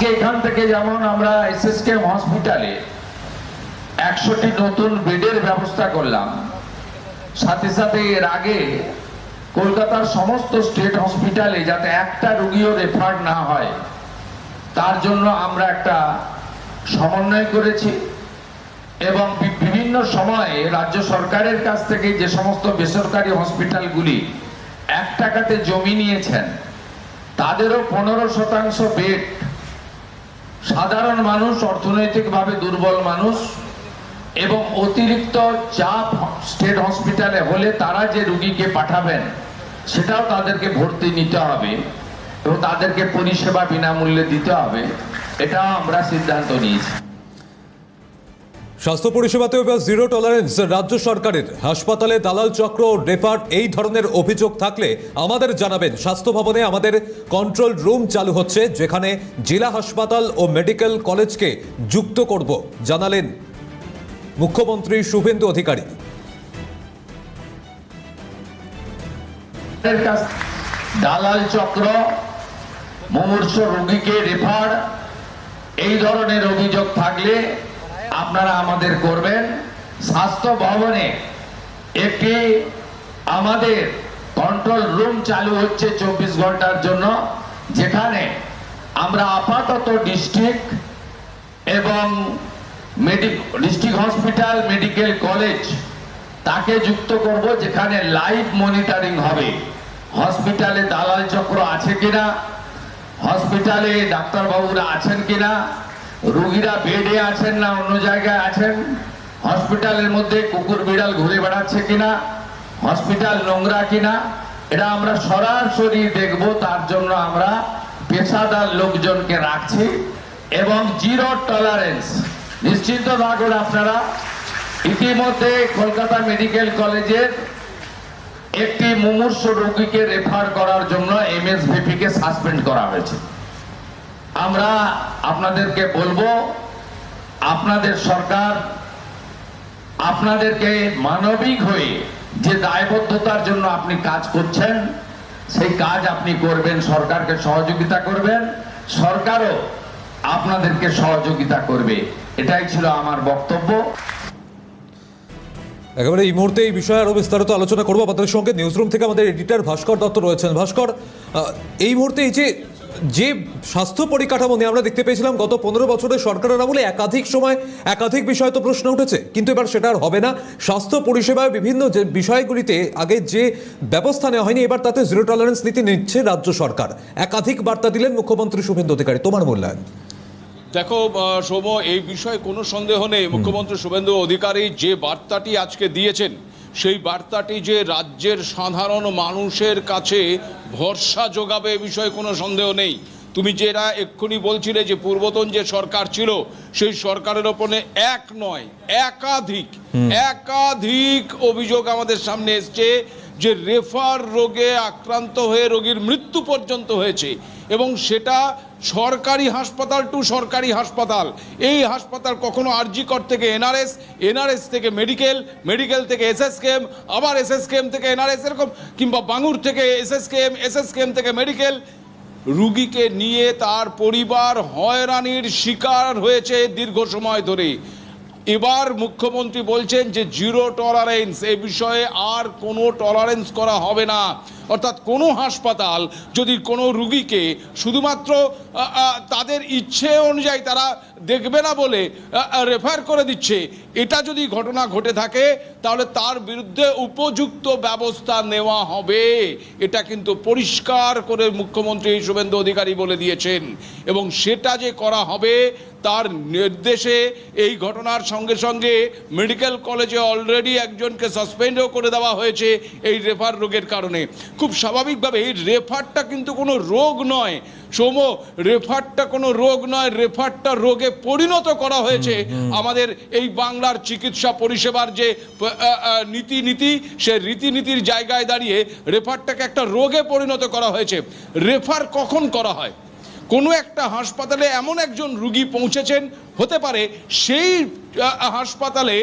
এখান থেকে যেমন আমরা এসএসকেএম হসপিটালে 100টি নতুন বেডের ব্যবস্থা করলাম, সাথে সাথে এর আগে কলকাতার সমস্ত স্টেট হসপিটালে যাতে একটা রোগীও রেফার না হয় তার জন্য আমরা একটা সমন্বয় করেছি। এবং বিভিন্ন সময়ে রাজ্য সরকারের কাছ থেকে যে সমস্ত বেসরকারি হসপিটালগুলি 1 টাকাতে জমি নিয়েছেন তাদেরও 15% বেড সাধারণ মানুষ, অর্থনৈতিকভাবে দুর্বল মানুষ এবং অতিরিক্ত চাপ স্টেট হসপিটালে হলে তারা যে রোগীকে পাঠাবেন সেটাও তাদেরকে ভর্তি নিতে হবে এবং তাদেরকে পরিষেবা বিনামূল্যে দিতে হবে, এটাও আমরা সিদ্ধান্ত নিয়েছি। স্বাস্থ্য পরিষেবাতে এবার জিরো টলারেন্স রাজ্য সরকারের। হাসপাতালে দালাল চক্র, রেফার এই ধরনের অভিযোগ থাকলে আমাদের জানাবেন। স্বাস্থ্য ভবনে আমাদের কন্ট্রোল রুম চালু হচ্ছে, যেখানে জেলা হাসপাতাল ও মেডিকেল কলেজকে যুক্ত করব, জানালেন মুখ্যমন্ত্রী শুভেন্দু অধিকারী। দালাল চক্র, মুমূর্ষ রোগীকে রেফার, এই ধরনের অভিযোগ থাকলে আপনারা আমাদের করবেন। স্বাস্থ্য ভবনে একটি আমাদের কন্ট্রোল রুম চালু হচ্ছে 24 ঘন্টার জন্য, যেখানে আমরা আপাতত ডিস্ট্রিক্ট এবং ডিস্ট্রিক্ট হসপিটাল, মেডিকেল কলেজ তাকে যুক্ত করব, যেখানে লাইভ মনিটরিং হবে। হসপিটালে দালাল চক্র আছে কিনা, হসপিটালে ডাক্তারবাবুরা আছেন কিনা, রোগীরা বেডে আছেন না অন্য জায়গায় আছেন, হসপিটালের মধ্যে কুকুর বিড়াল ঘুরে বেড়াচ্ছে কিনা, হসপিটাল নোংরা কিনা, এটা আমরা সরাসরি দেখব। তার জন্য আমরা পেশাদার লোকজনকে রাখছি এবং জিরো টলারেন্স। নিশ্চিন্ত থাকুন আপনারা, ইতিমধ্যে কলকাতা মেডিকেল কলেজের একটি মুমূর্ষ রোগীকে রেফার করার জন্য এমএসভিপি কে সাসপেন্ড করা হয়েছে। আমরা আপনাদেরকে বলবো, আপনাদের সরকার আপনাদেরকে মানবিক হয়ে যে দায়বদ্ধতার জন্য আপনি কাজ করছেন সেই কাজ আপনি করবেন, সরকারকে সহযোগিতা করবেন, সরকারও আপনাদেরকে সহযোগিতা করবে। এটাই ছিল আমার বক্তব্য। একেবারে এই মুহূর্তে এই বিষয়ে আরো বিস্তারিত আলোচনা করবো আমাদের সঙ্গে নিউজরুম থেকে আমাদের এডিটর ভাস্কর দত্ত রয়েছেন। ভাস্কর, এই মুহূর্তে এই যে স্বাস্থ্য পরিকাঠামো নিয়ে আমরা দেখতে পেয়েছিলাম গত 15 বছরের সরকারের আমলে একাধিক সময় একাধিক বিষয় তো প্রশ্ন উঠেছে, কিন্তু এবার সেটা আর হবে না। স্বাস্থ্য পরিষেবায় বিভিন্ন যে বিষয়গুলিতে আগে যে ব্যবস্থা নেওয়া হয়নি, এবার তাতে জিরো টলারেন্স নীতি নিচ্ছে রাজ্য সরকার। একাধিক বার্তা দিলেন মুখ্যমন্ত্রী শুভেন্দু অধিকারী, তোমার মূল্যায়ন? দেখো সৌম, এই বিষয়ে কোনো সন্দেহ নেই, মুখ্যমন্ত্রী শুভেন্দু অধিকারী যে বার্তাটি আজকে দিয়েছেন সেই বার্তাটি যে রাজ্যের সাধারণ মানুষের কাছে ভরসা যোগাবে এ বিষয়ে কোনো সন্দেহ নেই। তুমি যেটা এক্ষুনি বলছিলে যে পূর্বতন যে সরকার ছিল সেই সরকারের ওপরে এক নয় একাধিক অভিযোগ আমাদের সামনে এসছে যে রেফার রোগে আক্রান্ত হয়ে রোগীর মৃত্যু পর্যন্ত হয়েছে, এবং সেটা সরকারি হাসপাতাল টু সরকারি হাসপাতাল। এই হাসপাতাল কখনো আরজিকর থেকে এনআরএস, এনআরএস থেকে মেডিকেল, মেডিকেল থেকে এসএসকেএম, আবার এসএসকেএম থেকে এনআরএস, এরকম, কিংবা বাঙুর থেকে এসএসকেএম, এসএসকেএম থেকে মেডিকেল। রুগীকে নিয়ে তার পরিবার হয়রানির শিকার হয়েছে দীর্ঘ সময় ধরে। এবার মুখ্যমন্ত্রী বলছেন যে জিরো টলারেন্স, এ বিষয়ে আর কোনো টলারেন্স করা হবে না। অর্থাৎ কোনো হাসপাতাল যদি কোনো রুগীকে শুধুমাত্র তাদের ইচ্ছে অনুযায়ী তারা দেখবে না বলে রেফার করে দিচ্ছে, এটা যদি ঘটনা ঘটে থাকে তাহলে তার বিরুদ্ধে উপযুক্ত ব্যবস্থা নেওয়া হবে। এটা কিন্তু পরিষ্কার করে মুখ্যমন্ত্রী শুভেন্দু অধিকারী বলে দিয়েছেন, এবং সেটা যে করা হবে তার নির্দেশে এই ঘটনার সঙ্গে সঙ্গে মেডিকেল কলেজে অলরেডি একজনকে সাসপেন্ডও করে দেওয়া হয়েছে এই রেফার রোগের কারণে। খুব স্বাভাবিকভাবে এই রেফারটা কিন্তু কোনো রোগ নয় সৌম, রেফারটা কোনো রোগ নয়, রেফারটা রোগে পরিণত করা হয়েছে। আমাদের এই বাংলার চিকিৎসা পরিষেবার যে নীতি সে রীতিনীতির জায়গায় দাঁড়িয়ে রেফারটাকে একটা রোগে পরিণত করা হয়েছে। রেফার কখন করা হয়? কোনো একটা হাসপাতালে এমন একজন রোগী পৌঁছেছেন, হতে পারে সেই হাসপাতালে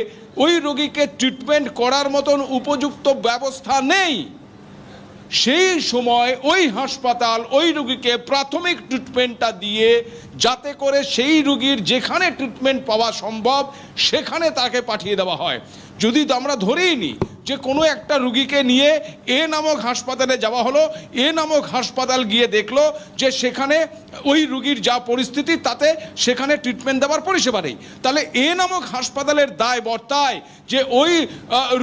ওই রোগীকে ট্রিটমেন্ট করার মতন উপযুক্ত ব্যবস্থা নেই, সেই সময় ওই হাসপাতাল ওই রুগীকে প্রাথমিক ট্রিটমেন্টটা দিয়ে যাতে করে সেই রুগীর যেখানে ট্রিটমেন্ট পাওয়া সম্ভব সেখানে তাকে পাঠিয়ে দেওয়া হয়। যদি আমরা ধরেই নিই যে কোনো একটা রুগীকে নিয়ে এ নামক হাসপাতালে যাওয়া হলো, এ নামক হাসপাতাল গিয়ে দেখলো যে সেখানে ওই রুগীর যা পরিস্থিতি তাতে সেখানে ট্রিটমেন্ট দেওয়ার পরিষেবা নেই, তাহলে এ নামক হাসপাতালের দায় বর্তায় যে ওই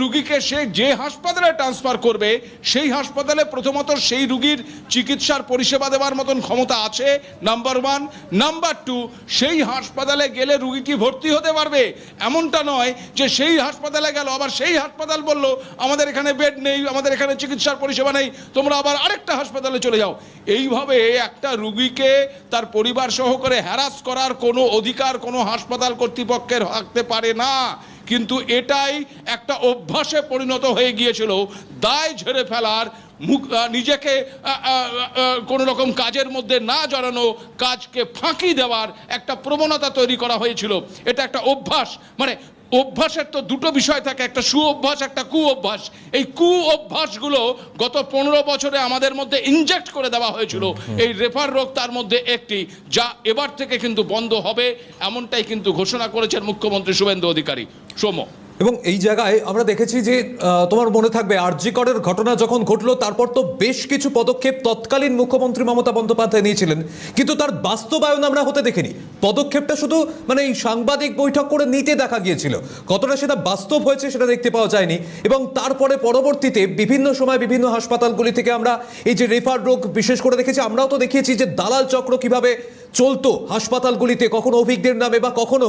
রুগীকে সে যে হাসপাতালে ট্রান্সফার করবে সেই হাসপাতালে প্রথমত সেই রুগীর চিকিৎসার পরিষেবা দেওয়ার মতন ক্ষমতা আছে, নাম্বার 1। নাম্বার 2, সেই হাসপাতালে গেলে রুগী কি ভর্তি হতে পারবে? এমনটা নয় যে সেই হাসপাতালে গেল আবার সেই হাসপাতাল বলল আমাদের এখানে বেড নেই, আমাদের এখানে চিকিৎসার পরিষেবা নেই, তোমরা আবার আরেকটা হাসপাতালে চলে যাও। এইভাবে একটা রুগীকে তার পরিবার সহকারে হ্যারাস করার কোনো অধিকার কোনো হাসপাতাল কর্তৃপক্ষের থাকতে পারে না। কিন্তু এটাই একটা অভ্যাসে পরিণত হয়ে গিয়েছিল, দায় ঝেড়ে ফেলার, নিজেকে কোনো রকম কাজের মধ্যে না জড়ানো, কাজকে ফাঁকি দেওয়ার একটা প্রবণতা তৈরি করা হয়েছিল। এটা একটা অভ্যাস, মানে অভ্যাসের তো দুটো বিষয় থাকে, একটা সুঅভ্যাস একটা কুঅভ্যাস। এই কুঅভ্যাসগুলো গত 15 বছরে আমাদের মধ্যে ইনজেক্ট করে দেওয়া হয়েছিল, এই রেফার রোগ তার মধ্যে একটি, যা এবার থেকে কিন্তু বন্ধ হবে এমনটাই কিন্তু ঘোষণা করেছেন মুখ্যমন্ত্রী শুভেন্দু অধিকারী। সোম, এবং এই জায়গায় আমরা দেখেছি যে তোমার মনে থাকবে আরজি করের ঘটনা যখন ঘটলো তারপর তো বেশ কিছু পদক্ষেপ তৎকালীন মুখ্যমন্ত্রী মমতা বন্দ্যোপাধ্যায় নিয়েছিলেন, কিন্তু তার বাস্তবায়ন আমরা হতে দেখিনি। পদক্ষেপটা শুধু মানে এই সাংবাদিক বৈঠক করে নিতে দেখা গিয়েছিল, কতটা সেটা বাস্তব হয়েছে সেটা দেখতে পাওয়া যায়নি। এবং তারপরে পরবর্তীতে বিভিন্ন সময় বিভিন্ন হাসপাতালগুলি থেকে আমরা এই যে রেফার রোগ বিশেষ করে দেখেছি, আমরাও তো দেখিয়েছি যে দালাল চক্র কিভাবে চলতো হাসপাতালগুলিতে, কখনো অভিজ্ঞদের নামে বা কখনো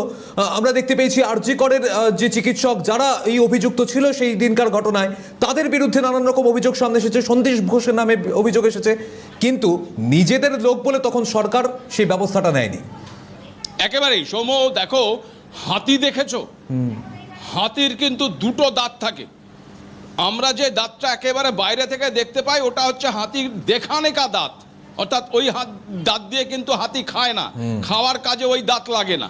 আমরা দেখতে পেয়েছি আরজি করের যে চিকিৎসক যারা এই অভিযুক্ত ছিল সেই দিনকার ঘটনায় তাদের বিরুদ্ধে নানান রকম অভিযোগ সামনে এসেছে, সন্দীপ ঘোষের নামে অভিযোগ এসেছে, কিন্তু নিজেদের লোক বলে তখন সরকার সেই ব্যবস্থাটা নেয়নি। একেবারেই সোম, দেখো হাতি দেখেছো, হাতির কিন্তু দুটো দাঁত থাকে। আমরা যে দাঁতটা একেবারে বাইরে থেকে দেখতে পাই ওটা হচ্ছে হাতির দেখানেকা দাঁত, অর্থাৎ ওই দাঁত দিয়ে কিন্তু হাতি খায় না, খাওয়ার কাজে ওই দাঁত লাগে না,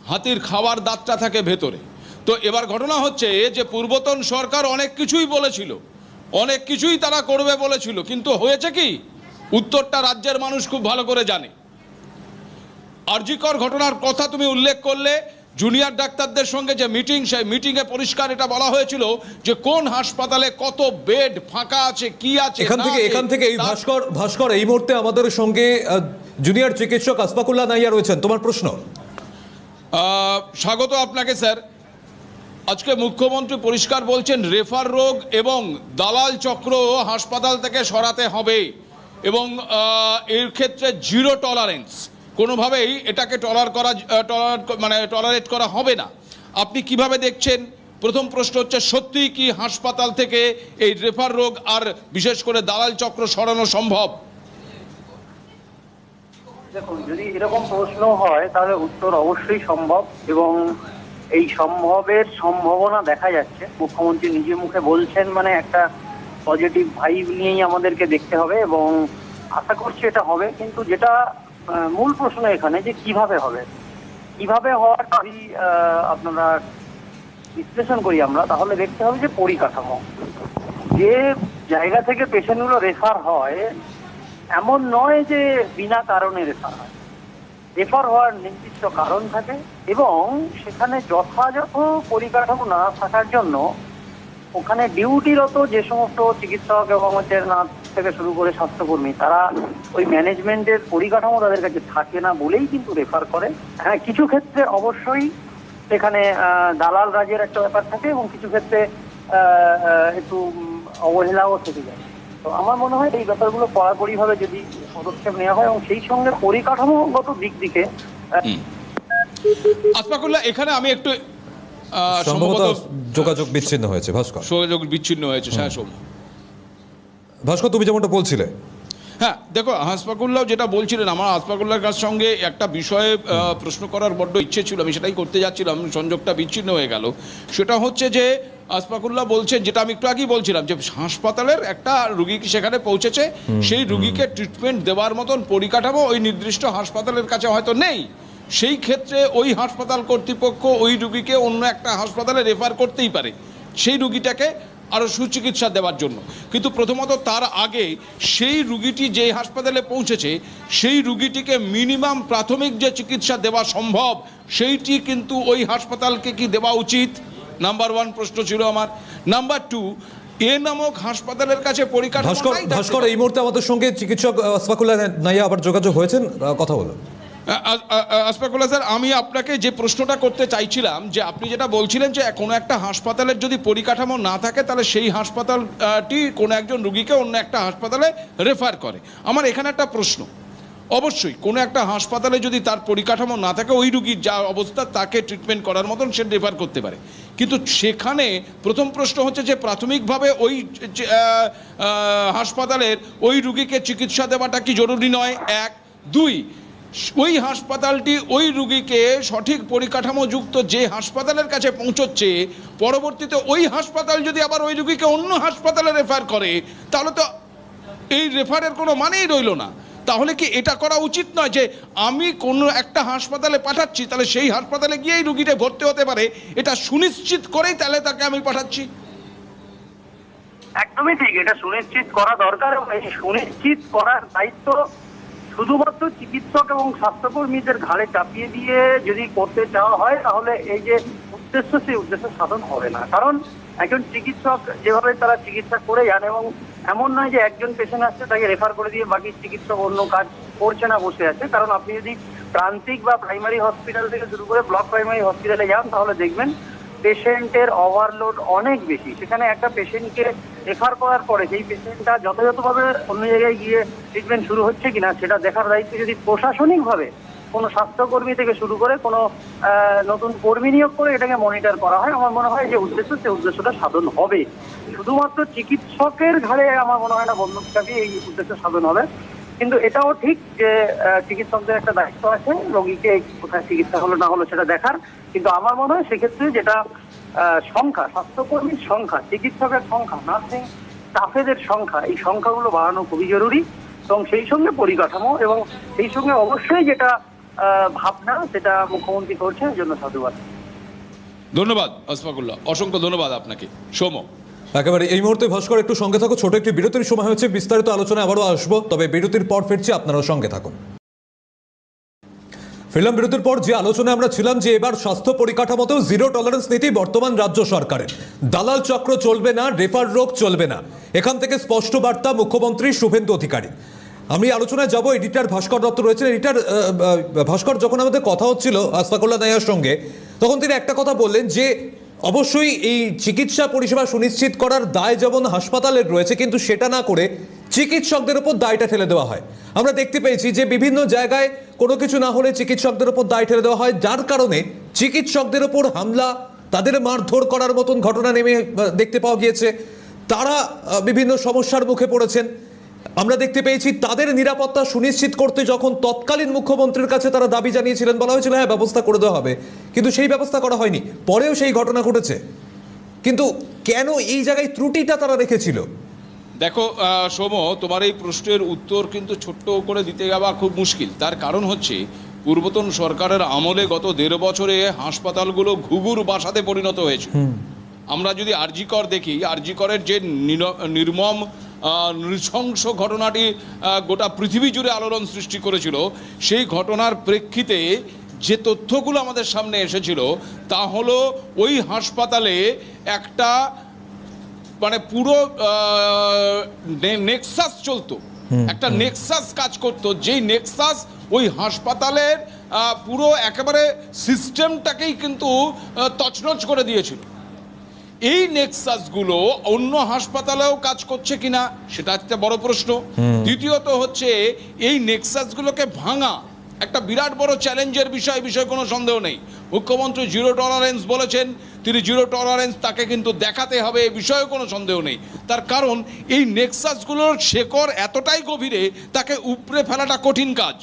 হাতির খাওয়ার দাঁতটা থাকে ভেতরে। তো এবার ঘটনা হচ্ছে যে পূর্বতন সরকার অনেক কিছুই বলেছিল, অনেক কিছুই তারা করবে বলেছিল, কিন্তু হয়েছে কি? উত্তরটা রাজ্যের মানুষ খুব ভালো করে জানে। আরজি কর ঘটনার কথা তুমি উল্লেখ করলে, জুনিয়র ডাক্তারদের সঙ্গে যে মিটিং, সেই মিটিংয়ে পরিষ্কার এটা বলা হয়েছিল যে কোন হাসপাতালে কত বেড ফাঁকা আছে, কি আছে। এখান থেকে এই ভাস্কর এই মুহূর্তে আমাদের সঙ্গে জুনিয়র চিকিৎসক আসফাকুল্লাহ নাইয়া রয়েছেন, তোমার প্রশ্ন। স্বাগত আপনাকে স্যার। আজকে মুখ্যমন্ত্রী পরিষ্কার বলছেন রেফার রোগ এবং দালাল চক্র হাসপাতাল থেকে সরাতে হবে এবং এর ক্ষেত্রে জিরো টলারেন্স, কোনোভাবেই এটাকে টলারেট করা হবে না। আপনি কিভাবে দেখছেন? প্রথম প্রশ্ন হচ্ছে, সত্যি কি হাসপাতাল থেকে এই রেফার রোগ আর বিশেষ করে দালাল চক্র সরানো সম্ভব? দেখুন, যদি এরকম প্রশ্ন হয় তাহলে উত্তর অবশ্যই সম্ভব, এবং এই সম্ভবের সম্ভাবনা দেখা যাচ্ছে। মুখ্যমন্ত্রী নিজে মুখে বলছেন, মানে একটা পজিটিভ ভাইব নিয়েই আমাদেরকে দেখতে হবে এবং আশা করছি এটা হবে। কিন্তু যেটা মূল প্রশ্ন এখানে যে কিভাবে হবে, কিভাবে হওয়ার যদি আপনারা বিশ্লেষণ করি আমরা, তাহলে দেখতে হবে যে পরিকাঠামো, যে জায়গা থেকে পেশেন্টগুলো রেফার হয় এমন নয় যে বিনা কারণে রেফার হয়। রেফার হওয়ার নির্দিষ্ট কারণ থাকে এবং সেখানে যথাযথ পরিকাঠামো না থাকার জন্য ওখানে ডিউটিরত যে সমস্ত চিকিৎসক এবং নার্স থেকে শুরু করে স্বাস্থ্যকর্মী, তারা ওই ম্যানেজমেন্টের পরিকাঠামো তাদের কাছে থাকে না বলেই কিন্তু রেফার করে। হ্যাঁ, কিছু ক্ষেত্রে অবশ্যই সেখানে দালাল রাজের একটা ব্যাপার থাকে এবং কিছু ক্ষেত্রে একটু অবহেলাও থেকে যায়। তো আমার মনে হয় এই ব্যাপারগুলো কড়াকড়িভাবে যদি পদক্ষেপ নেওয়া হয় এবং সেই সঙ্গে পরিকাঠামোগত দিক থেকে। আসফাকুল্লাহ, এখানে আমি একটু সম্ভবত যোগাযোগ বিচ্ছিন্ন হয়েছে ভাস্কর, যোগাযোগ বিচ্ছিন্ন হয়েছে। ভাস্কর, তুমি যেমনটা বলছিলে। হ্যাঁ, দেখো আসফাকুল্লাহ যেটা বলছিলেন, আমার আসফাকুল্লাহর কাছ সঙ্গে একটা বিষয়ে প্রশ্ন করার বড্ড ইচ্ছে ছিল, আমি সেটাই করতে যাচ্ছিলাম, সংযোগটা বিচ্ছিন্ন হয়ে গেল। সেটা হচ্ছে যে আসফাকুল্লাহ বলছেন, যেটা আমি একটু আগেই বলছিলাম, যে হাসপাতালের একটা রুগী সেখানে পৌঁছেছে, সেই রুগীকে ট্রিটমেন্ট দেওয়ার মতন পরিকাঠামো ওই নির্দিষ্ট হাসপাতালের কাছে হয়তো নেই। সেই ক্ষেত্রে ওই হাসপাতাল কর্তৃপক্ষ ওই রুগীকে অন্য একটা হাসপাতালে রেফার করতেই পারে, সেই রুগীটাকে আরও সুচিকিৎসা দেওয়ার জন্য। কিন্তু প্রথমত তার আগে সেই রুগীটি যেই হাসপাতালে পৌঁছেছে সেই রুগীটিকে মিনিমাম প্রাথমিক যে চিকিৎসা দেওয়া সম্ভব সেইটি কিন্তু ওই হাসপাতালকে কি দেওয়া উচিত? নাম্বার 1 প্রশ্ন ছিল আমার। নাম্বার 2, এ নামক হাসপাতালের কাছে পরিকাঠামো নাই। ভাস্কর, এই মুহূর্তে আমাদের সঙ্গে চিকিৎসক আসফাকুল্লাহ নাইয়া আবার যোগাযোগ হয়েছেন, কথা বলুন। আসফাকুল্লাহ স্যার, আমি আপনাকে যে প্রশ্নটা করতে চাইছিলাম যে আপনি যেটা বলছিলেন যে কোনো একটা হাসপাতালের যদি পরিকাঠামো না থাকে তাহলে সেই হাসপাতালটি কোনো একজন রুগীকে অন্য একটা হাসপাতালে রেফার করে। আমার এখানে একটা প্রশ্ন, অবশ্যই কোনো একটা হাসপাতালে যদি তার পরিকাঠামো না থাকে ওই রুগীর যা অবস্থা তাকে ট্রিটমেন্ট করার মতন সে রেফার করতে পারে, কিন্তু সেখানে প্রথম প্রশ্ন হচ্ছে যে প্রাথমিকভাবে ওই হাসপাতালের ওই রুগীকে চিকিৎসা দেওয়াটা কি জরুরি নয়? 1, 2, ওই হাসপাতালটি ওই রুগীকে সঠিক পরিকাঠামোযুক্ত যে হাসপাতালের কাছে পৌঁছচ্ছে পরবর্তীতে ওই হাসপাতাল যদি আবার ওই রুগীকে অন্য হাসপাতালে রেফার করে তাহলে তো এই রেফারের কোনো মানেই রইল না। তাহলে কি এটা করা উচিত নয় যে আমি কোনো একটা হাসপাতালে পাঠাচ্ছি তাহলে সেই হাসপাতালে গিয়েই রুগীটা ভর্তি হতে পারে, এটা সুনিশ্চিত করেই তাহলে তাকে আমি পাঠাচ্ছি? একদমই ঠিক, এটা সুনিশ্চিত করা দরকার এবং এই সুনিশ্চিত করার দায়িত্ব শুধুমাত্র চিকিৎসক এবং স্বাস্থ্যকর্মীদের ঘাড়ে চাপিয়ে দিয়ে যদি করতে চাওয়া হয় তাহলে এই যে উদ্দেশ্য সেই উদ্দেশ্য সাধন হবে না। কারণ একজন চিকিৎসক যেভাবে তারা চিকিৎসা করে যান এবং এমন নয় যে একজন পেশেন্ট আসছে তাকে রেফার করে দিয়ে বাকি চিকিৎসক অন্য কাজ করছে না, বসে আছে। কারণ আপনি যদি প্রান্তিক বা প্রাইমারি হসপিটাল থেকে শুরু করে ব্লক প্রাইমারি হসপিটালে যান তাহলে দেখবেন পেশেন্টের ওভারলোড অনেক বেশি। সেখানে একটা পেশেন্টকে রেফার করার পরে সেই পেশেন্টটা যথাযথভাবে অন্য জায়গায় গিয়ে ট্রিটমেন্ট শুরু হচ্ছে কিনা সেটা দেখার দায়িত্ব যদি প্রশাসনিকভাবে কোনো স্বাস্থ্যকর্মী থেকে শুরু করে কোনো নতুন কর্মী নিয়োগ করে এটাকে মনিটর করা হয়, আমার মনে হয় যে উদ্দেশ্য সেই উদ্দেশ্যটা সাধন হবে। শুধুমাত্র চিকিৎসকের ঘাড়ে আমার মনে হয় না বন্দুক চাপিয়ে এই উদ্দেশ্য সাধন হবে। কিন্তু এটাও ঠিক যে চিকিৎসকদের একটা দায়িত্ব আছে রোগীকে কোথায় চিকিৎসা হলো না হলো সেটা দেখার। কিন্তু আমার মনে হয় সেক্ষেত্রে যেটা সংখ্যা, স্বাস্থ্যকর্মীর সংখ্যা, চিকিৎসকের সংখ্যা, নার্সিং স্টাফেদের সংখ্যা, এই সংখ্যাগুলো বাড়ানো খুবই জরুরি এবং সেই সঙ্গে পরিকাঠামো এবং সেই সঙ্গে অবশ্যই যেটা ভাবনা সেটা মুখ্যমন্ত্রী করছেন, এর জন্য সাধুবাদ। ধন্যবাদ আসফাকুল্লাহ, অসংখ্য ধন্যবাদ আপনাকে। সোম, একেবারে এই মুহূর্তে ভাস্কর একটু সঙ্গে থাকো, ছোট একটি বিরতির সময় হচ্ছে, বিস্তারিত আলোচনা আবারও আসবো, তবে বিরতির পর ফিরছি, আপনারাও সঙ্গে থাকুন। ফিল্ম বিরতির পর যে আলোচনায় আমরা ছিলাম যে এবার স্বাস্থ্য পরিকাঠামোতেও জিরো টলারেন্স নীতি বর্তমান রাজ্য সরকারের, দালাল চক্র চলবে না, রেফার রোগ চলবে না, এখান থেকে স্পষ্ট বার্তা মুখ্যমন্ত্রী শুভেন্দু অধিকারী। আমি আলোচনায় যাব, এডিটর ভাস্কর দত্ত রয়েছেন। এডিটর ভাস্কর, যখন আমাদের কথা হচ্ছিল আসফাকুল্লাহ নাইয়ার সঙ্গে তখন তিনি একটা কথা বললেন যে অবশ্যই এই চিকিৎসা পরিষেবা সুনিশ্চিত করার দায় যেমন হাসপাতালের রয়েছে, কিন্তু সেটা না করে চিকিৎসকদের উপর দায়টা ঠেলে দেওয়া হয়। আমরা দেখতে পেয়েছি যে বিভিন্ন জায়গায় কোনো কিছু না হলে চিকিৎসকদের উপর দায় ঠেলে দেওয়া হয়, যার কারণে চিকিৎসকদের উপর হামলা, তাদের মারধর করার মতন ঘটনা দেখতে পাওয়া গিয়েছে। তারা বিভিন্ন সমস্যার মুখে পড়েছেন। আমরা দেখতে পেয়েছি তাদের নিরাপত্তা সুনিশ্চিত করতে যখন তৎকালীন মুখ্যমন্ত্রীর কাছে তারা দাবি জানিয়েছিলেন, বলা হয়েছিল হ্যাঁ ব্যবস্থা করে দেওয়া হবে, কিন্তু সেই ব্যবস্থা করা হয়নি। পরেও সেই ঘটনা ঘটেছে, কিন্তু কেন এই জায়গায় ত্রুটিটা তারা রেখেছিল? দেখো সোম, তোমার এই প্রশ্নের উত্তর কিন্তু ছোট্ট করে দিতে যাওয়া খুব মুশকিল। তার কারণ হচ্ছে পূর্বতন সরকারের আমলে গত 1.5 বছরে হাসপাতালগুলো ঘুঘুর বাসাতে পরিণত হয়েছে। আমরা যদি আরজি কর দেখি, আরজি করের যে নির্মম নৃশংস ঘটনাটি গোটা পৃথিবী জুড়ে আলোড়ন সৃষ্টি করেছিল, সেই ঘটনার প্রেক্ষিতে যে তথ্যগুলো আমাদের সামনে এসেছিল তা হলো ওই হাসপাতালে একটা মানে পুরো নেক্সাস চলতো, একটা নেক্সাস কাজ করতো, যেই নেক্সাস ওই হাসপাতালের পুরো একেবারে সিস্টেমটাকেই কিন্তু তছনছ করে দিয়েছিল। এই নেক্সাসগুলো অন্য হাসপাতালেও কাজ করছে কিনা সেটা একটা বড় প্রশ্ন। দ্বিতীয়ত হচ্ছে এই নেক্সাসগুলোকে ভাঙা একটা বিরাট বড় চ্যালেঞ্জের বিষয়ে কোনো সন্দেহ নেই। মুখ্যমন্ত্রী জিরো টলারেন্স বলেছেন, তিনি জিরো টলারেন্স তাকে কিন্তু দেখাতে হবে, এ বিষয়ে কোনো সন্দেহ নেই। তার কারণ এই নেক্সাসগুলোর শেকড় এতটাই গভীরে, তাকে উপড়ে ফেলাটা কঠিন কাজ।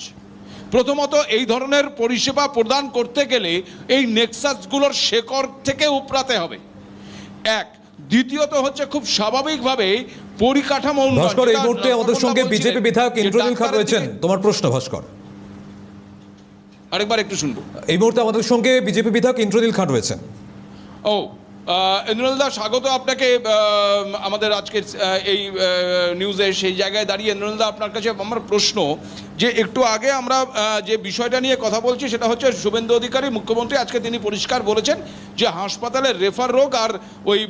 প্রথমত এই ধরনের পরিষেবা প্রদান করতে গেলে এই নেক্সাসগুলোর শেকড় থেকে উপড়াতে হবে, এক। দ্বিতীয়ত হচ্ছে খুব স্বাভাবিকভাবে পরিকাঠামো উন্নয়ন। ভাস্কর, এই মুহূর্তে আমাদের সঙ্গে বিজেপি বিধায়ক ইন্দ্রনীল খান রয়েছেন, তোমার প্রশ্ন ভাস্কর। আরেকবার একটু শুনবো। এই মুহূর্তে আমাদের সঙ্গে বিজেপি বিধায়ক ইন্দ্রনীল খান রয়েছেন। ইন্দ্রনীল দা, স্বাগত আপনাকে আমাদের আজকের এই নিউজে। সেই জায়গায় দাঁড়িয়ে ইন্দ্রনীল দা, আপনার কাছে আমার প্রশ্ন যে একটু আগে আমরা যে বিষয়টা নিয়ে কথা বলছি সেটা হচ্ছে শুভেন্দু অধিকারী মুখ্যমন্ত্রী আজকে তিনি পরিষ্কার বলেছেন যে হাসপাতালের রেফার রোগ আর ওই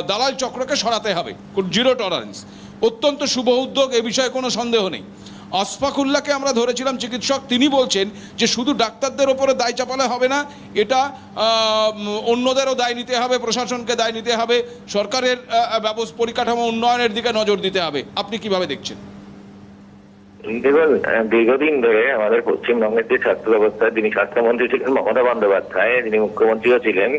দালাল চক্রকে সরাতে হবে, জিরো টলারেন্স। অত্যন্ত শুভ উদ্যোগ, এ বিষয়ে কোনো সন্দেহ নেই। আশফাকুল্লাহকে আমরা ধরেছিলাম চিকিৎসক, তিনি বলছেন যে শুধু ডাক্তারদের ওপরে দায় চাপালে হবে না, এটা অন্যদেরও দায় নিতে হবে, প্রশাসনকে দায় নিতে হবে, সরকারের পরিকাঠামো উন্নয়নের দিকে নজর দিতে হবে। আপনি কিভাবে দেখছেন? দেখুন, দীর্ঘদিন ধরে আমাদের পশ্চিমবঙ্গের যে স্বাস্থ্য ব্যবস্থা, যিনি স্বাস্থ্যমন্ত্রী ছিলেন মমতা বন্দ্যোপাধ্যায়, যিনি মুখ্যমন্ত্রীও ছিলেন,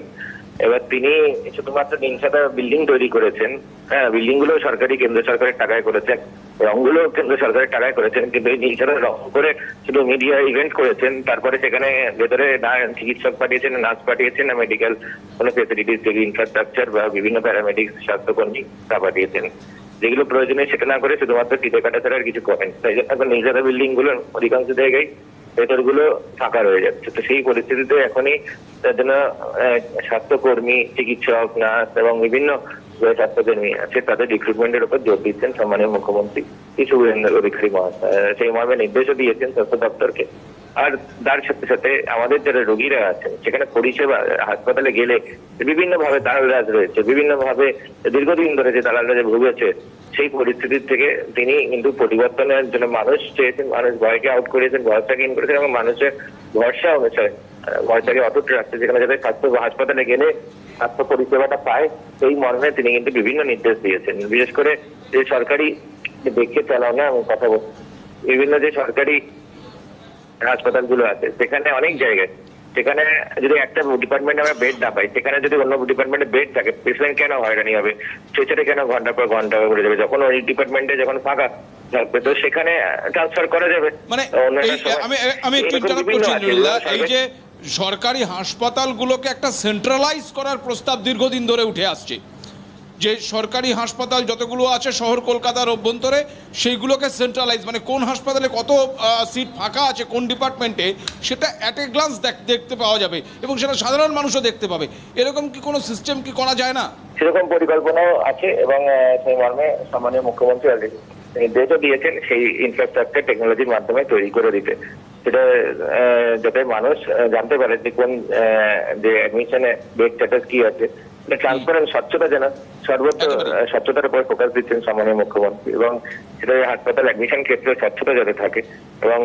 এবার তিনি শুধুমাত্র 300টা বিল্ডিং তৈরি করেছেন। হ্যাঁ, বিল্ডিং গুলো সরকারি, কেন্দ্র সরকারের টাকায় করেছেন, রংগুলো কেন্দ্র সরকারের টাকায় করেছেন, কিন্তু এই 300টা রং করে শুধু মিডিয়া ইভেন্ট করেছেন। তারপরে সেখানে ভেতরে না চিকিৎসক পাঠিয়েছেন, নার্স পাঠিয়েছেন, না মেডিকেল কোনো ফেসিলিটিস, ইনফ্রাস্ট্রাকচার বা বিভিন্ন প্যারামেডিক্স স্বাস্থ্যকর্মী তা পাঠিয়েছেন। যেগুলো প্রয়োজনীয় সেটা না করে শুধুমাত্র টিপে কাটা ছাড়া আর কিছু করেন। তাই জন্য এখন নিজেরা বিল্ডিং গুলোর অধিকাংশ জায়গায় ভেতরগুলো ফাঁকা রয়ে যাচ্ছে। তো সেই পরিস্থিতিতে এখনই তার জন্য স্বাস্থ্যকর্মী, চিকিৎসক, নার্স এবং বিভিন্ন স্বাস্থ্যকর্মী আছে তাদের রিক্রুটমেন্টের উপর জোর দিচ্ছেন সম্মানীয় মুখ্যমন্ত্রী শুভেন্দু অধিকারী মহাশয়। সেই মর্মে নির্দেশও দিয়েছেন স্বাস্থ্য দপ্তরকে। আর তার সাথে সাথে আমাদের যারা রোগীরা আছেন সেখানে পরিষেবা, হাসপাতালে গেলে বিভিন্ন ভাবে দালালরাজ রয়েছে, বিভিন্ন ভাবে দীর্ঘদিন ধরে যে দালালরাজে ভুগেছে, সেই পরিস্থিতির থেকে তিনি কিন্তু পরিবর্তনের জন্য মানুষ চেয়েছেন, মানুষ ভয়কে আউট করেছেন, ভরসাকে ইন করেছেন এবং মানুষের ভরসা অনুসারে ভরসাকে অটুট রাখছে, যেখানে যাতে স্বাস্থ্য হাসপাতালে গেলে স্বাস্থ্য পরিষেবাটা পায় সেই মর্মে তিনি কিন্তু বিভিন্ন নির্দেশ দিয়েছেন। বিশেষ করে যে সরকারি দেখে চালানো, আমি কথা বলছি, বিভিন্ন যে সরকারি হাসপাতালগুলো আছে সেখানে অনেক জায়গায়, সেখানে যদি একটা ডিপার্টমেন্টে আমরা বেড না পাই, সেখানে যদি অন্য ডিপার্টমেন্টে বেড থাকে, পেশেন্ট কেন হয়রানি হবে, স্ট্রেচারে কেন ঘন্টা পর ঘন্টা করে যাবে, যখন ওই ডিপার্টমেন্টে যখন ফাঁকা থাকবে তো সেখানে ট্রান্সফার করা যাবে। মানে আমি একটু ইন্টারাপ্ট করছি ইন্দ্রনীল, এই যে সরকারি হাসপাতালগুলোকে একটা সেন্ট্রালাইজ করার প্রস্তাব দীর্ঘদিন ধরে উঠে আসছে, যে সরকারি হাসপাতাল যতগুলো আছে শহর কলকাতার অভ্যন্তরে সেইগুলোকে সেন্ট্রালাইজ, মানে কোন হাসপাতালে কত সিট ফাঁকা আছে কোন ডিপার্টমেন্টে সেটা অ্যাট এ গ্লান্স দেখতে পাওয়া যাবে এবং সেটা সাধারণ মানুষও দেখতে পাবে। এরকম কি কোনো সিস্টেম কি করা যায় না? সেরকম পরিকল্পনাও আছে এবং সেই মর্মে সম্মানীয় মুখ্যমন্ত্রী নির্দেশও দিয়েছেন সেই ইনফ্রাস্ট্রাকচার টেকনোলজির মাধ্যমে তৈরি করে দিতে, সেটা যাতে মানুষ জানতে পারে যে কোন যে অ্যাডমিশনে বেড স্ট্যাটাস কি আছে, ট্রান্সপারেন্ট, স্বচ্ছতা যেন সর্বোচ্চ স্বচ্ছতার উপর ফোকাস দিচ্ছেন সম্মানীয় মুখ্যমন্ত্রী। এবং সেটা হাসপাতাল অ্যাডমিশন ক্ষেত্রে স্বচ্ছতা যাতে থাকে এবং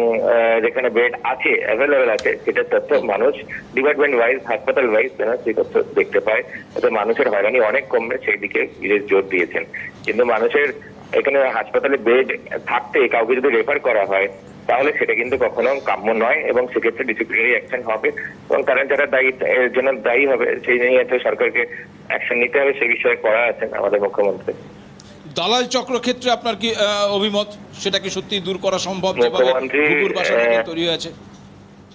যেখানে বেড আছে, অ্যাভেলেবেল আছে, সেটার তথ্য মানুষ ডিপার্টমেন্ট ওয়াইজ, হাসপাতাল ওয়াইজ যেন সেই তথ্য দেখতে পায়, তাতে মানুষের হয়রানি অনেক কমবে, সেই দিকে বিশেষ জোর দিয়েছেন। কিন্তু মানুষের এখানে হাসপাতালে বেড থাকতে কাউকে যদি রেফার করা হয় তাহলে সেটা কিন্তু কখনো কাম্য নয় এবং সেক্ষেত্রে ডিসিপ্লিনারি অ্যাকশন হবে এবং তারা যারা দায়ী এর জন্য দায়ী হবে সেই নিয়ে সরকারকে অ্যাকশন নিতে হবে, সেই বিষয়ে করা আছেন আমাদের মুখ্যমন্ত্রী। দালাল চক্র ক্ষেত্রে আপনার কি অভিমত, সেটা কি সত্যি দূর করা সম্ভব? মুখ্যমন্ত্রী তৈরি হয়েছে,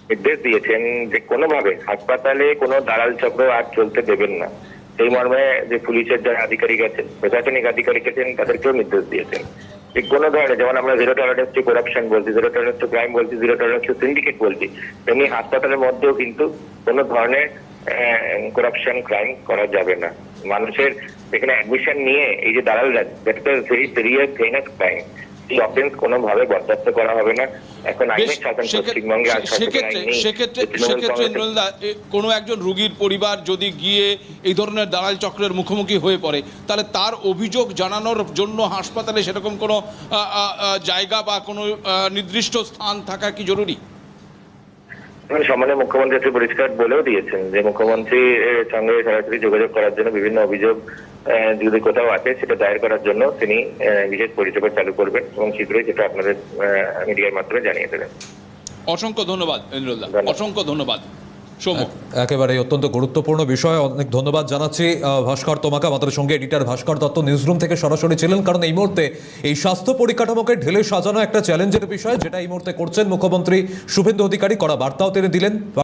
নির্দেশ দিয়েছেন যে কোনোভাবে হাসপাতালে কোনো দালাল চক্র আর চলতে দেবেন না। সেই মর্মে যে পুলিশের যারা আধিকারিক আছেন, প্রশাসনিক আধিকারিক আছেন, তাদেরকেও নির্দেশ দিয়েছেন যে কোনো ধরনের, যেমন আমরা জিরো টলারেন্স টু করাপশন বলছি, জিরো টলারেন্স টু ক্রাইম বলছি, জিরো টলারেন্স টু সিন্ডিকেট বলছি, তেমনি হাসপাতালের মধ্যেও কিন্তু কোনো ধরনের করাপশন, ক্রাইম করা যাবে না। মানুষের এখানে অ্যাডমিশন নিয়ে এই যে দালাল রাজ, that is a very serious heinous crime, এই অফেন্স কোনোভাবে বরদাস্ত করা হবে না। এখন আইনের শাসন পশ্চিমবঙ্গে সেক্ষেত্রে কোনো একজন রোগীর পরিবার যদি গিয়ে এই ধরনের দালাল চক্রের মুখোমুখি হয়ে পড়ে তাহলে তার অভিযোগ জানানোর জন্য হাসপাতালে সেরকম কোনো জায়গা বা কোনো নির্দিষ্ট স্থান থাকা কি জরুরি? সম্মানীয় মুখ্যমন্ত্রী পরিষ্কার বলেও দিয়েছেন যে মুখ্যমন্ত্রীর সঙ্গে সরাসরি যোগাযোগ করার জন্য বিভিন্ন অভিযোগ যদি কোথাও আছে সেটা দায়ের করার জন্য তিনি বিশেষ পরিষেবা চালু করবেন এবং শীঘ্রই সেটা আপনাদের মিডিয়ার মাধ্যমে জানিয়ে দেবেন। অসংখ্য ধন্যবাদ ইন্দ্রনীল দা, অসংখ্য ধন্যবাদ। একেবারে অত্যন্ত গুরুত্বপূর্ণ বিষয়, অনেক ধন্যবাদ জানাচ্ছি ভাস্কর তোমাকে। আমাদের সঙ্গে এডিটর ভাস্কর দত্ত নিউজরুম থেকে সরাসরি ছিলেন, কারণ এই মুহূর্তে এই স্বাস্থ্য পরিকাঠামোকে ঢেলে সাজানো একটা চ্যালেঞ্জের বিষয়, যেটা এই মুহূর্তে করছেন মুখ্যমন্ত্রী শুভেন্দু অধিকারী। কড়া বার্তাও তিনি দিলেন।